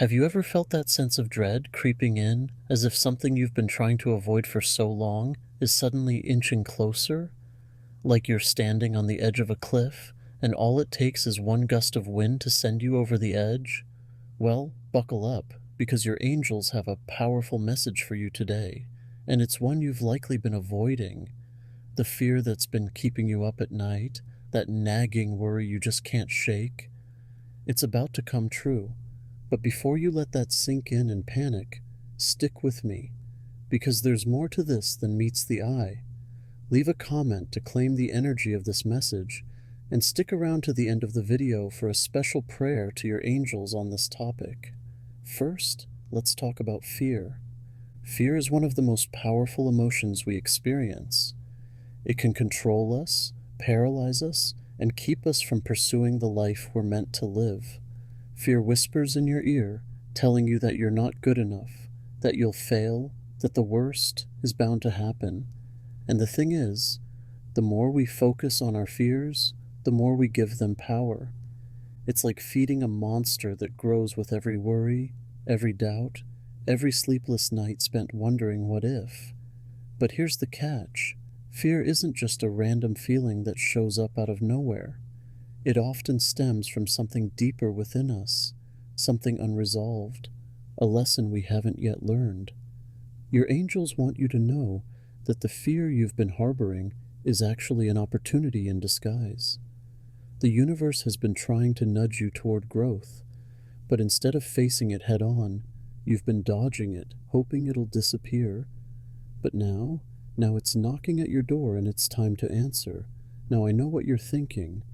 Have you ever felt that sense of dread creeping in, as if something you've been trying to avoid for so long is suddenly inching closer? Like you're standing on the edge of a cliff, and all it takes is one gust of wind to send you over the edge? Well, buckle up, because your angels have a powerful message for you today, and it's one you've likely been avoiding. The fear that's been keeping you up at night, that nagging worry you just can't shake, it's about to come true. But before you let that sink in and panic, stick with me, because there's more to this than meets the eye. Leave a comment to claim the energy of this message, and stick around to the end of the video for a special prayer to your angels on this topic. First, let's talk about fear. Fear is one of the most powerful emotions we experience. It can control us, paralyze us, and keep us from pursuing the life we're meant to live. Fear whispers in your ear, telling you that you're not good enough, that you'll fail, that the worst is bound to happen. And the thing is, the more we focus on our fears, the more we give them power. It's like feeding a monster that grows with every worry, every doubt, every sleepless night spent wondering what if. But here's the catch. Fear isn't just a random feeling that shows up out of nowhere. It often stems from something deeper within us, something unresolved, a lesson we haven't yet learned. Your angels want you to know that the fear you've been harboring is actually an opportunity in disguise. The universe has been trying to nudge you toward growth, but instead of facing it head on, you've been dodging it, hoping it'll disappear. But now it's knocking at your door and it's time to answer. Now I know what you're thinking.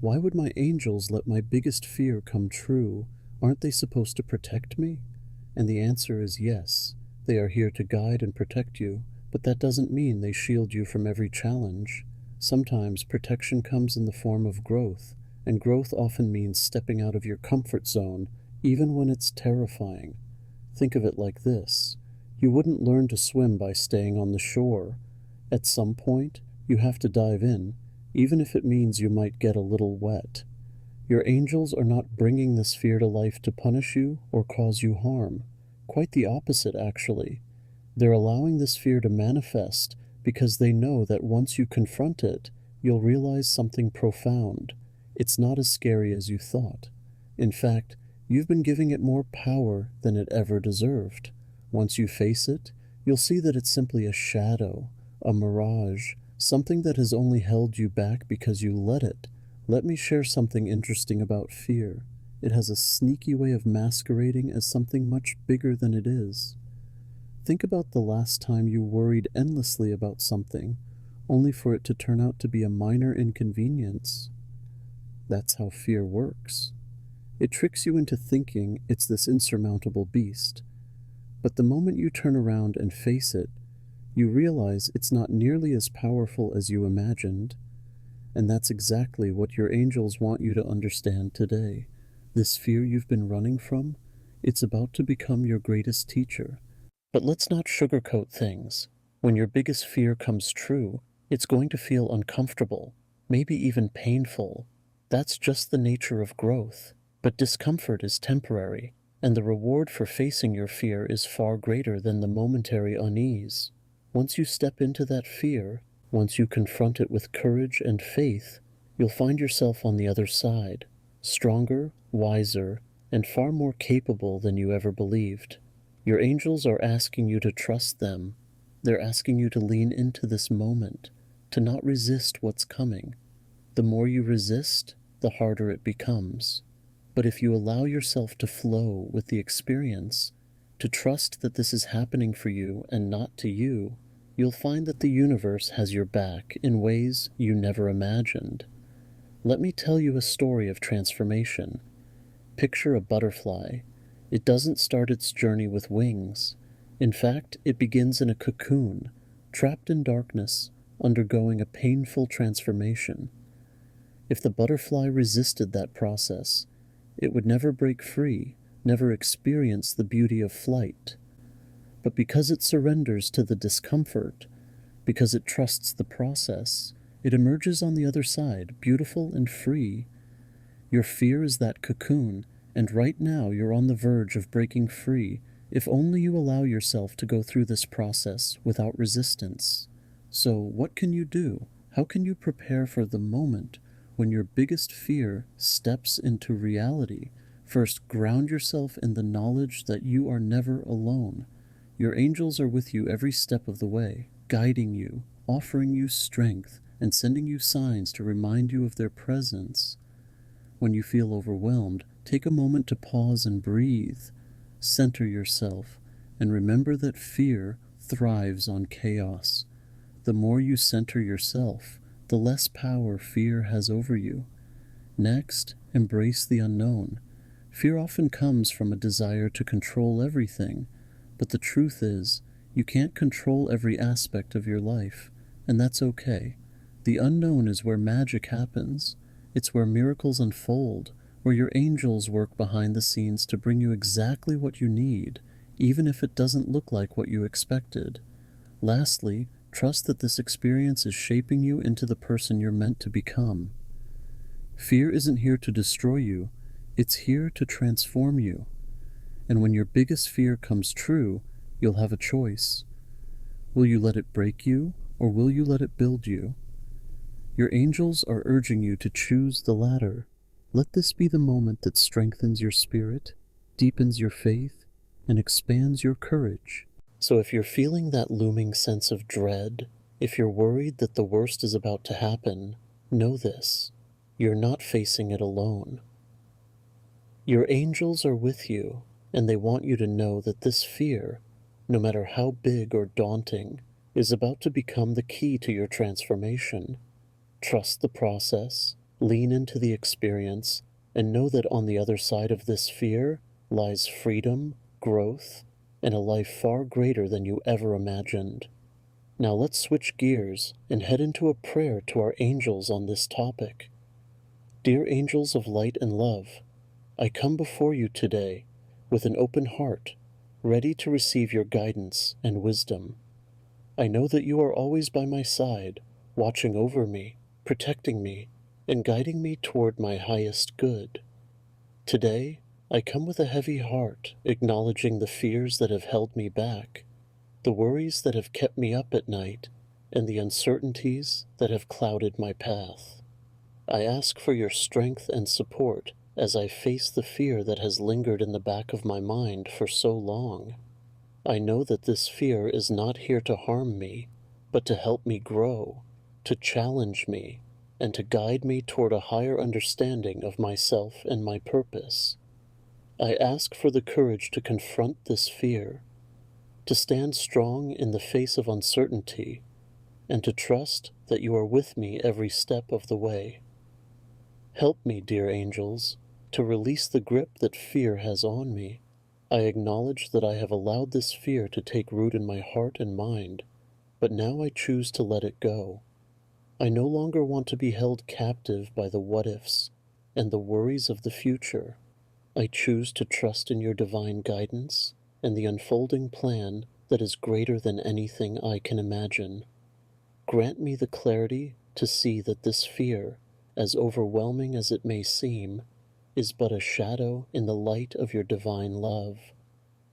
Why would my angels let my biggest fear come true? Aren't they supposed to protect me? And the answer is yes. They are here to guide and protect you, but that doesn't mean they shield you from every challenge. Sometimes protection comes in the form of growth, and growth often means stepping out of your comfort zone, even when it's terrifying. Think of it like this. You wouldn't learn to swim by staying on the shore. At some point, you have to dive in, even if it means you might get a little wet. Your angels are not bringing this fear to life to punish you or cause you harm. Quite the opposite, actually. They're allowing this fear to manifest because they know that once you confront it, you'll realize something profound. It's not as scary as you thought. In fact, you've been giving it more power than it ever deserved. Once you face it, you'll see that it's simply a shadow, a mirage, something that has only held you back because you let it. Let me share something interesting about fear. It has a sneaky way of masquerading as something much bigger than it is. Think about the last time you worried endlessly about something, only for it to turn out to be a minor inconvenience. That's how fear works. It tricks you into thinking it's this insurmountable beast. But the moment you turn around and face it, you realize it's not nearly as powerful as you imagined. And that's exactly what your angels want you to understand today. This fear you've been running from, it's about to become your greatest teacher. But let's not sugarcoat things. When your biggest fear comes true, it's going to feel uncomfortable, maybe even painful. That's just the nature of growth. But discomfort is temporary, and the reward for facing your fear is far greater than the momentary unease. Once you step into that fear, once you confront it with courage and faith, you'll find yourself on the other side, stronger, wiser, and far more capable than you ever believed. Your angels are asking you to trust them. They're asking you to lean into this moment, to not resist what's coming. The more you resist, the harder it becomes. But if you allow yourself to flow with the experience, to trust that this is happening for you and not to you, you'll find that the universe has your back in ways you never imagined. Let me tell you a story of transformation. Picture a butterfly. It doesn't start its journey with wings. In fact, it begins in a cocoon, trapped in darkness, undergoing a painful transformation. If the butterfly resisted that process, it would never break free, never experience the beauty of flight. But because it surrenders to the discomfort, because it trusts the process, it emerges on the other side, beautiful and free. Your fear is that cocoon, And right now you're on the verge of breaking free if only you allow yourself to go through this process without resistance. So, what can you do? How can you prepare for the moment when your biggest fear steps into reality? First, ground yourself in the knowledge that you are never alone. Your angels are with you every step of the way, guiding you, offering you strength, and sending you signs to remind you of their presence. When you feel overwhelmed, take a moment to pause and breathe. Center yourself, and remember that fear thrives on chaos. The more you center yourself, the less power fear has over you. Next, embrace the unknown. Fear often comes from a desire to control everything, but the truth is, you can't control every aspect of your life, and that's okay. The unknown is where magic happens. It's where miracles unfold, where your angels work behind the scenes to bring you exactly what you need, even if it doesn't look like what you expected. Lastly, trust that this experience is shaping you into the person you're meant to become. Fear isn't here to destroy you, it's here to transform you. And when your biggest fear comes true, you'll have a choice. Will you let it break you, or will you let it build you? Your angels are urging you to choose the latter. Let this be the moment that strengthens your spirit, deepens your faith, and expands your courage. So if you're feeling that looming sense of dread, if you're worried that the worst is about to happen, know this: you're not facing it alone. Your angels are with you, and they want you to know that this fear, no matter how big or daunting, is about to become the key to your transformation. Trust the process, lean into the experience, and know that on the other side of this fear lies freedom, growth, and a life far greater than you ever imagined. Now let's switch gears and head into a prayer to our angels on this topic. Dear angels of light and love, I come before you today with an open heart, ready to receive your guidance and wisdom. I know that you are always by my side, watching over me, protecting me, and guiding me toward my highest good. Today, I come with a heavy heart, acknowledging the fears that have held me back, the worries that have kept me up at night, and the uncertainties that have clouded my path. I ask for your strength and support as I face the fear that has lingered in the back of my mind for so long. I know that this fear is not here to harm me, but to help me grow, to challenge me, and to guide me toward a higher understanding of myself and my purpose. I ask for the courage to confront this fear, to stand strong in the face of uncertainty, and to trust that you are with me every step of the way. Help me, dear angels, to release the grip that fear has on me. I acknowledge that I have allowed this fear to take root in my heart and mind, but now I choose to let it go. I no longer want to be held captive by the what-ifs and the worries of the future. I choose to trust in your divine guidance and the unfolding plan that is greater than anything I can imagine. Grant me the clarity to see that this fear, as overwhelming as it may seem, is but a shadow in the light of your divine love.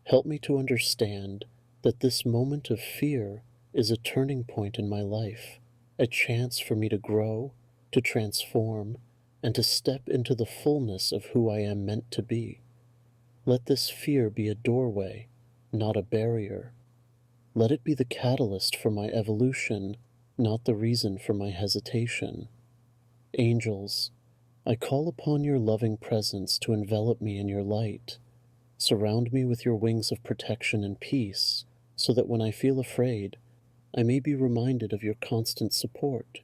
Help me to understand that this moment of fear is a turning point in my life, a chance for me to grow, to transform, and to step into the fullness of who I am meant to be. Let this fear be a doorway, not a barrier. Let it be the catalyst for my evolution, not the reason for my hesitation. Angels, I call upon your loving presence to envelop me in your light. Surround me with your wings of protection and peace, so that when I feel afraid, I may be reminded of your constant support.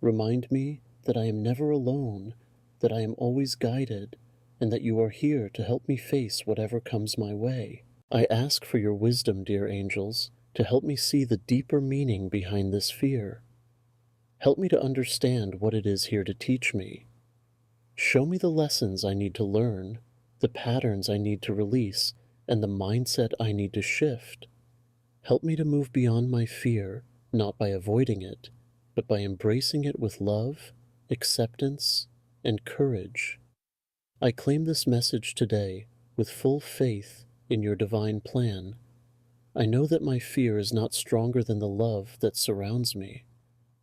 Remind me that I am never alone, that I am always guided, and that you are here to help me face whatever comes my way. I ask for your wisdom, dear angels, to help me see the deeper meaning behind this fear. Help me to understand what it is here to teach me. Show me the lessons I need to learn, the patterns I need to release, and the mindset I need to shift. Help me to move beyond my fear, not by avoiding it, but by embracing it with love, acceptance, and courage. I claim this message today with full faith in your divine plan. I know that my fear is not stronger than the love that surrounds me.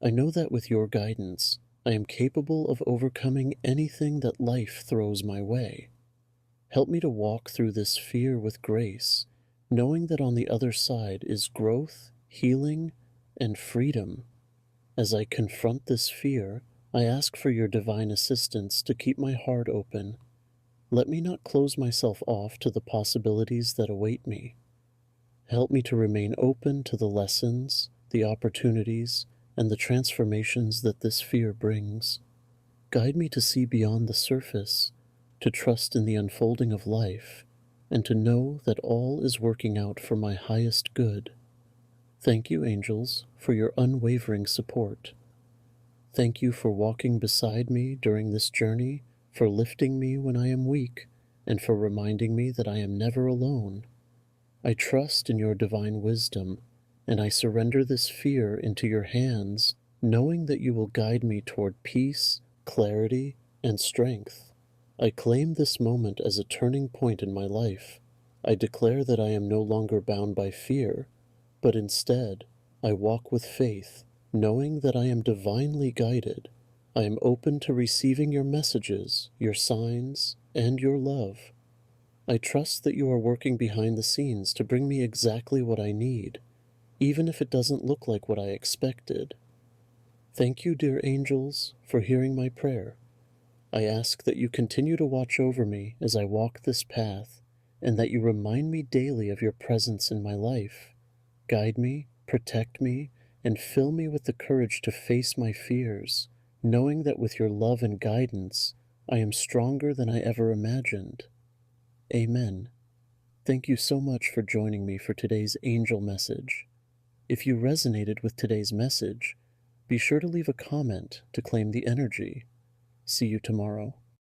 I know that with your guidance, I am capable of overcoming anything that life throws my way. Help me to walk through this fear with grace, knowing that on the other side is growth, healing, and freedom. As I confront this fear, I ask for your divine assistance to keep my heart open. Let me not close myself off to the possibilities that await me. Help me to remain open to the lessons, the opportunities, and the transformations that this fear brings. Guide me to see beyond the surface, to trust in the unfolding of life, and to know that all is working out for my highest good. Thank you, angels, for your unwavering support. Thank you for walking beside me during this journey, for lifting me when I am weak, and for reminding me that I am never alone. I trust in your divine wisdom, and I surrender this fear into your hands, knowing that you will guide me toward peace, clarity, and strength. I claim this moment as a turning point in my life. I declare that I am no longer bound by fear, but instead, I walk with faith, knowing that I am divinely guided. I am open to receiving your messages, your signs, and your love. I trust that you are working behind the scenes to bring me exactly what I need, even if it doesn't look like what I expected. Thank you, dear angels, for hearing my prayer. I ask that you continue to watch over me as I walk this path, and that you remind me daily of your presence in my life. Guide me, protect me, and fill me with the courage to face my fears, knowing that with your love and guidance, I am stronger than I ever imagined. Amen. Thank you so much for joining me for today's angel message. If you resonated with today's message, be sure to leave a comment to claim the energy. See you tomorrow.